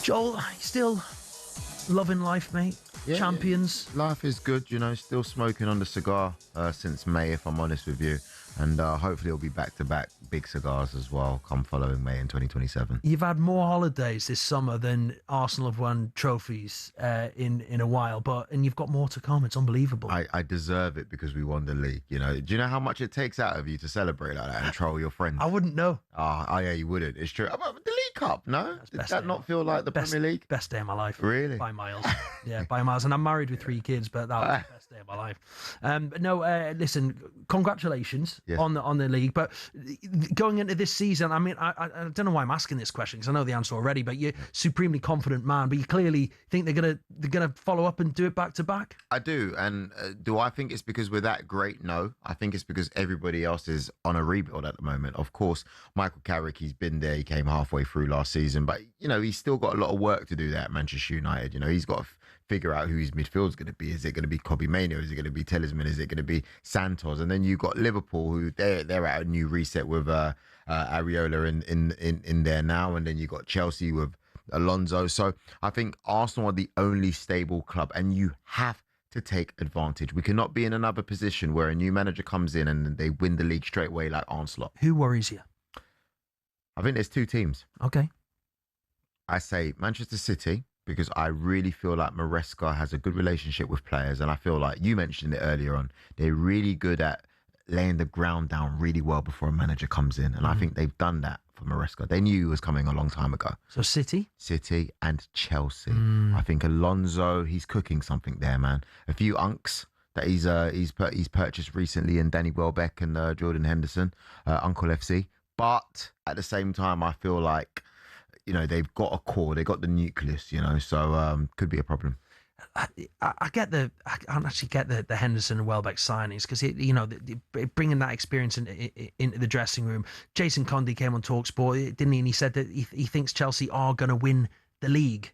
Joel, still loving life, mate? Yeah, Champions? Life is good, still smoking on the cigar since May, if I'm honest with you. And hopefully it'll be back-to-back big cigars as well come following May in 2027. You've had more holidays this summer than Arsenal have won trophies in a while, and you've got more to come. It's unbelievable. I deserve it because we won the league, Do you know how much it takes out of you to celebrate like that and troll your friends? I wouldn't know. Oh, yeah, you wouldn't. It's true. But the League Cup, no? Did that not feel like the Premier League? Best day of my life. Really? By miles. Yeah, by miles. And I'm married with 3 kids, but that was the best day of my life. Listen, congratulations on the league. But going into this season, I mean, I don't know why I'm asking this question because I know the answer already, but you're supremely confident man, but you clearly think they're gonna follow up and do it back to back? I do. And do I think it's because we're that great? No. I think it's because everybody else is on a rebuild at the moment. Of course, Michael Carrick, he's been there. He came halfway through last season, but, he's still got a lot of work to do there at Manchester United. He's got to figure out who his midfield is going to be. Is it going to be Kobbie Mainoo? Is it going to be Talisman? Is it going to be Santos? And then you've got Liverpool, who they're at a new reset with Areola in there now. And then you've got Chelsea with Alonso. So I think Arsenal are the only stable club, and you have to take advantage. We cannot be in another position where a new manager comes in and they win the league straight away like Arne Slot. Who worries you? I think there's 2 teams. Okay. I say Manchester City, because I really feel like Maresca has a good relationship with players. And I feel like, you mentioned it earlier on, they're really good at laying the ground down really well before a manager comes in. And I think they've done that for Maresca. They knew he was coming a long time ago. So City and Chelsea. I think Alonso, he's cooking something there, man. A few unks that he's purchased recently in Danny Welbeck and Jordan Henderson, Uncle FC. But at the same time, I feel like, they've got a core, they got the nucleus, so could be a problem. I actually get the Henderson and Welbeck signings because bringing that experience into the dressing room. Jason Conde came on talkSPORT, didn't he? And he said that he thinks Chelsea are going to win the league.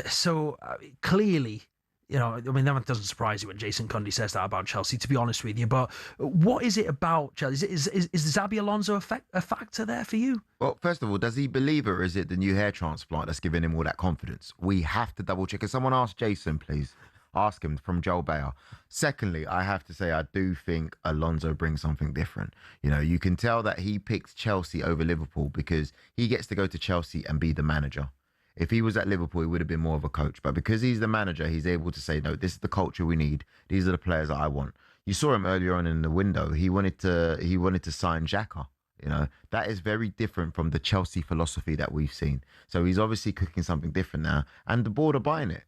So clearly, that doesn't surprise you when Jason Conde says that about Chelsea, to be honest with you. But what is it about Chelsea? Is Xabi Alonso a factor there for you? Well, first of all, does he believe it, or is it the new hair transplant that's giving him all that confidence? We have to double check. Can someone ask Jason, please? Ask him, from Joel Beya. Secondly, I have to say, I do think Alonso brings something different. You can tell that he picked Chelsea over Liverpool because he gets to go to Chelsea and be the manager. If he was at Liverpool, he would have been more of a coach. But because he's the manager, he's able to say, no, this is the culture we need. These are the players that I want. You saw him earlier on in the window. He wanted to sign Xhaka. That is very different from the Chelsea philosophy that we've seen. So he's obviously cooking something different now, and the board are buying it.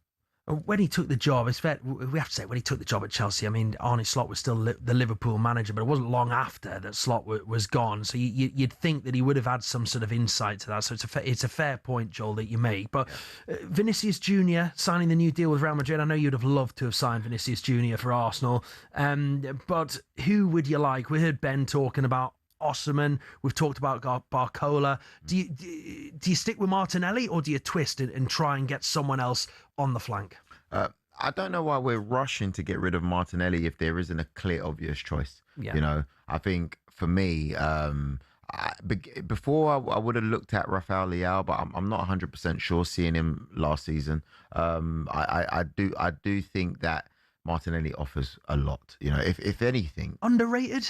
When he took the job, it's fair, we have to say, when he took the job at Chelsea, I mean, Arne Slot was still the Liverpool manager, but it wasn't long after that Slot was gone. So you'd think that he would have had some sort of insight to that. So it's a fair point, Joel, that you make. But Vinicius Junior signing the new deal with Real Madrid, I know you'd have loved to have signed Vinicius Junior for Arsenal. But who would you like? We heard Ben talking about Osimhen. We've talked about Barcola. Do you stick with Martinelli, or do you twist it and try and get someone else on the flank? I don't know why we're rushing to get rid of Martinelli if there isn't a clear, obvious choice. Yeah. I think for me, before I would have looked at Rafael Leao, but I'm not 100% sure seeing him last season. I do think that Martinelli offers a lot. If anything, underrated.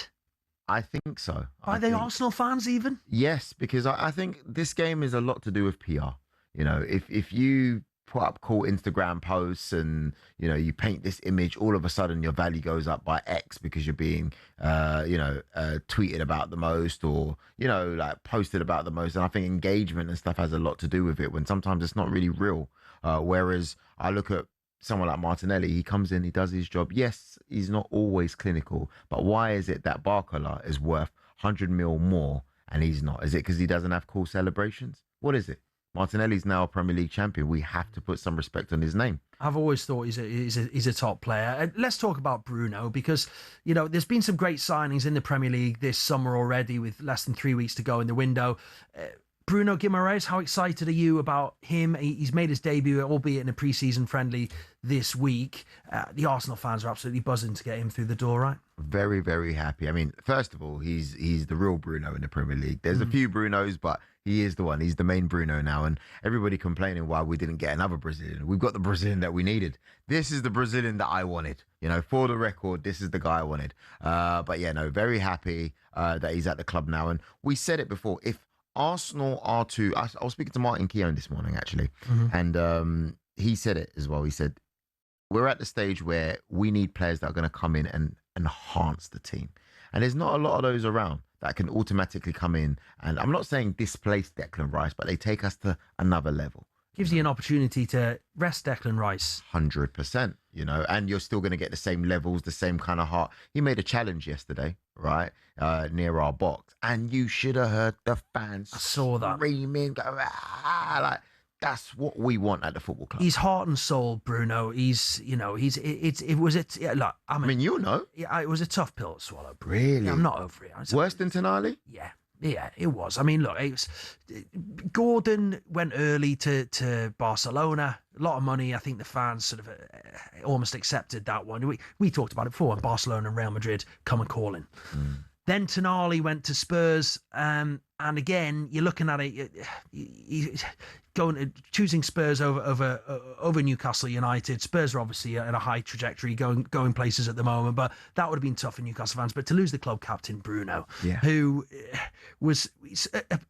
I think so. By the Arsenal fans even? Yes, because I think this game is a lot to do with PR. If you put up cool Instagram posts and, you paint this image, all of a sudden your value goes up by X because you're being, tweeted about the most, or, like posted about the most. And I think engagement and stuff has a lot to do with it, when sometimes it's not really real. Whereas I look at someone like Martinelli, he comes in, he does his job. Yes, he's not always clinical, but why is it that Barcola is worth 100 mil more and he's not? Is it because he doesn't have cool celebrations? What is it? Martinelli's now a Premier League champion. We have to put some respect on his name. I've always thought he's a top player. Let's talk about Bruno, because there's been some great signings in the Premier League this summer already, with less than 3 weeks to go in the window. Bruno Guimaraes, how excited are you about him? He's made his debut, albeit in a pre-season friendly this week. The Arsenal fans are absolutely buzzing to get him through the door, right? Very, very happy. I mean, first of all, he's the real Bruno in the Premier League. There's a few Brunos, but He is the one. He's the main Bruno now. And everybody complaining why we didn't get another Brazilian. We've got the Brazilian that we needed. This is the Brazilian that I wanted. For the record, this is the guy I wanted. But yeah, no, very happy that he's at the club now. And we said it before. If Arsenal are to... I was speaking to Martin Keown this morning, actually. And he said it as well. He said, we're at the stage where we need players that are going to come in and enhance the team. And there's not a lot of those around that can automatically come in. And I'm not saying displace Declan Rice, but they take us to another level. Gives you an opportunity to rest Declan Rice. 100%, and you're still going to get the same levels, the same kind of heart. He made a challenge yesterday, right, near our box. And you should have heard the fans screaming, go, like, that's what we want at the football club. He's heart and soul, Bruno. It was a tough pill to swallow. Bruno. Really? Yeah, I'm not over it. Worse than Tonali? Yeah, it was. I mean, look, Gordon went early to Barcelona. A lot of money. I think the fans sort of almost accepted that one. We talked about it before. Barcelona and Real Madrid come and calling. Then Tonali went to Spurs, and again, you're looking at it, choosing Spurs over Newcastle United. Spurs are obviously at a high trajectory, going places at the moment, but that would have been tough for Newcastle fans. But to lose the club captain Bruno, who was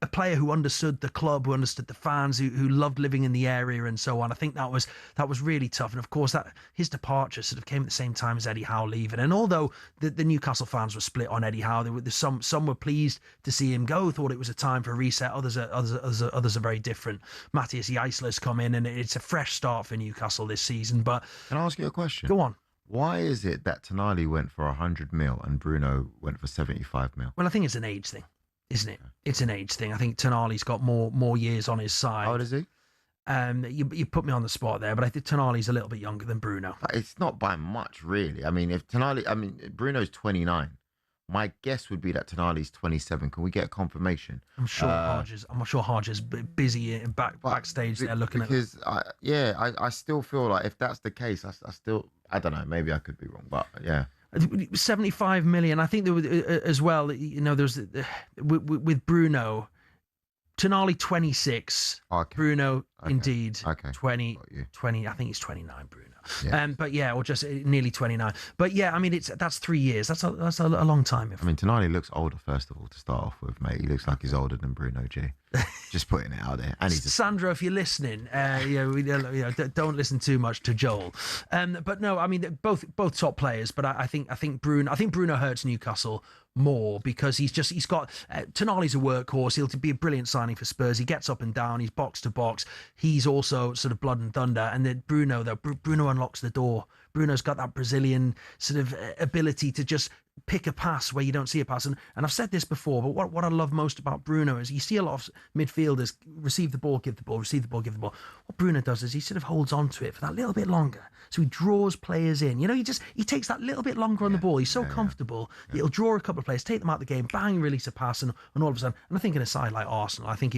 a player who understood the club, who understood the fans, who loved living in the area and so on, I think that was really tough. And of course, that his departure sort of came at the same time as Eddie Howe leaving. And although the Newcastle fans were split on Eddie Howe, some were pleased to see him go, thought it was a time for a reset. Others are very different. Matthias Jaisler's come in, and it's a fresh start for Newcastle this season. But can I ask you a question? Go on. Why is it that Tonali went for 100 mil and Bruno went for 75 mil? Well, I think it's an age thing, isn't it? It's an age thing. I think Tonali's got more years on his side. How old is he? You put me on the spot there, but I think Tonali's a little bit younger than Bruno. But it's not by much, really. I mean, Bruno's 29. My guess would be that Tonali's 27. Can we get a confirmation? I'm sure Hodge is busy backstage there looking at it. I still feel like if that's the case, I don't know. Maybe I could be wrong, but yeah. 75 million. I think there was as well. There's with Bruno. Tonali 26, okay. Bruno okay. Indeed okay. 20. I think he's 29, Bruno. Yeah. But yeah, or just nearly 29. But yeah, I mean that's 3 years. That's a long time. I mean, Tonali looks older first of all to start off with, mate. He looks like he's older than Bruno G. Just putting it out there. And he's Sandro, if you're listening, don't listen too much to Joel. But no, I mean both top players. But I think Bruno hurts Newcastle more because he's got Tonali's a workhorse. He'll be a brilliant signing for Spurs. He gets up and down. He's box to box. He's also sort of blood and thunder. And then Bruno unlocks the door. Bruno's got that Brazilian sort of ability to just pick a pass where you don't see a pass. And I've said this before, but what I love most about Bruno is you see a lot of midfielders receive the ball, give the ball, receive the ball, give the ball. What Bruno does is he sort of holds on to it for that little bit longer. So he draws players in. He takes that little bit longer on the ball. He's so comfortable. Yeah. He'll draw a couple of players, take them out of the game, bang, release a pass, and all of a sudden, and I think in a side like Arsenal, I think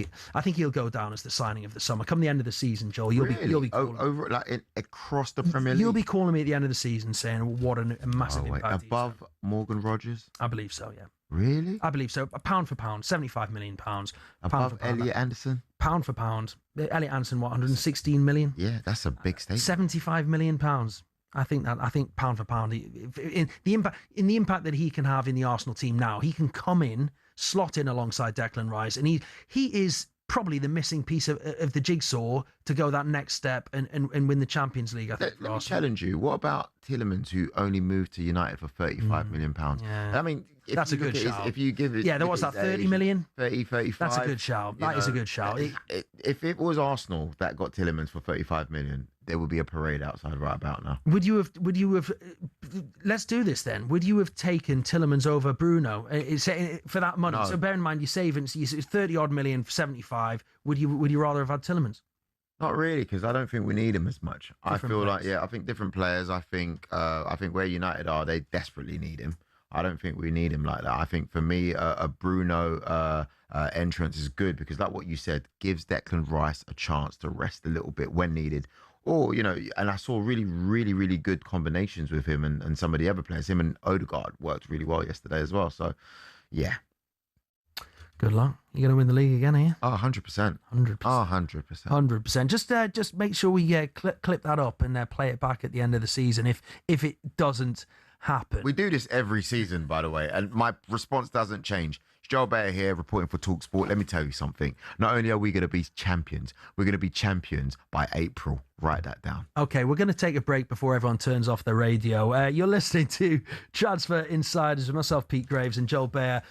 he'll go down as the signing of the summer. Come the end of the season, Joel, you'll be calling over across the Premier League. You'll be calling me at the end of the season saying what a massive impact. Above Morgan Rogers? I believe so, yeah. Really? I believe so. £1 for £1, £75 million. Above Elliot Anderson? £1 for £1. Elliot Anderson, 116 million? Yeah, that's a big statement. £75 million. I think £1 for £1. In the impact that he can have in the Arsenal team now, he can come in, slot in alongside Declan Rice, and he is probably the missing piece of the jigsaw to go that next step and win the Champions League. I think. Let me challenge you. What about Tielemans, who only moved to United for £35 million? Yeah. I mean, that's a good shout. If you give it, what's that? 30 million? 30, 35. That's a good shout. That is a good shout. If it was Arsenal that got Tielemans for 35 million, there would be a parade outside right about now. Would you have? Let's do this then. Would you have taken Tielemans over Bruno for that money? No. So bear in mind you're saving 30 odd million for 75. Would you rather have had Tielemans? Not really, because I don't think we need him as much. Different players. I think different players. I think where United are, they desperately need him. I don't think we need him like that. I think for me, a Bruno entrance is good because, like what you said, gives Declan Rice a chance to rest a little bit when needed. Or, and I saw really, really, really good combinations with him and some of the other players. Him and Odegaard worked really well yesterday as well. So, yeah. Good luck. You're going to win the league again, are you? Oh, 100%. 100%. 100%. 100%. Just make sure we clip that up and play it back at the end of the season if it doesn't happen. We do this every season, by the way, and my response doesn't change. Joel Beya here, reporting for talkSPORT. Let me tell you something. Not only are we going to be champions, we're going to be champions by April. Write that down. Okay, we're going to take a break before everyone turns off their radio. You're listening to Transfer Insiders with myself, Pete Graves, and Joel Beya.